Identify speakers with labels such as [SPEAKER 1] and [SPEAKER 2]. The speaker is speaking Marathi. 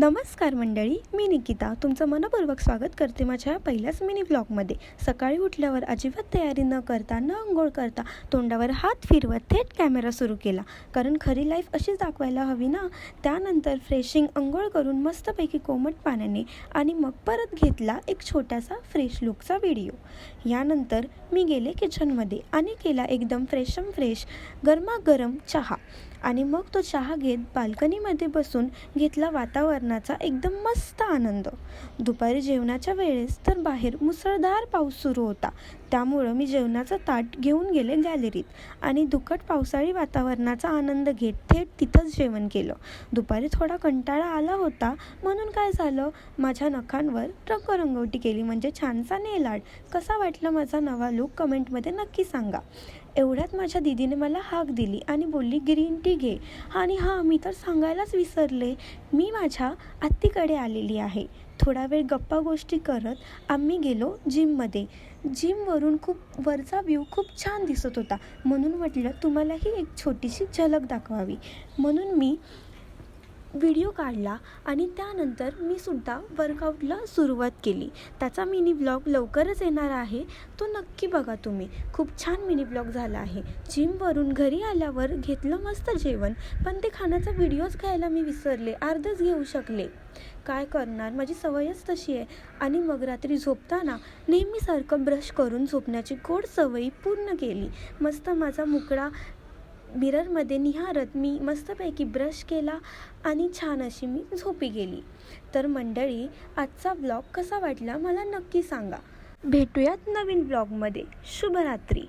[SPEAKER 1] नमस्कार मंडळी, मी निकिता तुमचं मनपूर्वक स्वागत करते माझ्या पहिल्याच मिनी व्लॉगमध्ये। सकाळी उठल्यावर अजिबात तयारी न करता न अंघोळ करता तोंडावर हात फिरवत थेट कॅमेरा सुरू केला, कारण खरी लाईफ अशीच दाखवायला हवी ना। त्यानंतर फ्रेशिंग अंघोळ करून मस्तपैकी कोमट पाण्याने आणि मग परत घेतला एक छोटासा फ्रेश लुकचा व्हिडिओ। यानंतर मी गेले किचनमध्ये आणि केला एकदम फ्रेश गरमागरम चहा आणि मग तो चहा घेत बाल्कनीमध्ये बसून घेतला वातावरणाचा एकदम मस्त आनंद। दुपारी जेवणाच्या वेळेस तर बाहेर मुसळधार पाऊस सुरू होता, त्यामुळं मी जेवणाचं ताट घेऊन गेले गॅलरीत आणि दुखट पावसाळी वातावरणाचा आनंद घेत थेट तिथंच जेवण केलं। दुपारी थोडा कंटाळा आला होता, म्हणून काय झालं, माझ्या नखांवर रंगरंगोटी केली, म्हणजे छानसा नेल आर्ट। कसा वाटला माझा नवा लुक कमेंटमध्ये नक्की सांगा। एवढ्यात माझ्या दीदीने मला हाक दिली आणि बोलली ग्रीन टी घे। आणि मी तर सांगायलाच विसरले, मी माझ्या आत्तीकडे आलेली आहे। थोडा वेळ गप्पा गोष्टी करत आम्ही गेलो जिममध्ये। जिमवरून खूप वरचा व्ह्यू खूप छान दिसत होता, म्हणून म्हटलं तुम्हालाही एक छोटीशी झलक दाखवावी, म्हणून मी व्हिडिओ काढला आणि त्यानंतर मी सुद्धा वर्कआउटला सुरुवात केली। त्याचा मिनी व्लॉग लवकरच येणार आहे, तो नक्की बघा तुम्ही। खूप छान मिनी व्लॉग झाला आहे। जिमवरून घरी आल्यावर घेतलं मस्त जेवण, पण ते खाण्याचा व्हिडिओच घ्यायला मी विसरले, अर्धच घेऊ शकले। काय करणार, माझी सवयच तशी आहे। आणि मग रात्री झोपताना नेहमीसारखं ब्रश करून झोपण्याची गोड सवयी पूर्ण केली। मस्त माझा मुखडा मिररमध्ये निहारत मी मस्तपैकी ब्रश केला आणि छान अशी मी झोपी गेली। तर मंडळी, आजचा ब्लॉग कसा वाटला मला नक्की सांगा। भेटूयात नवीन ब्लॉगमध्ये। शुभरात्री।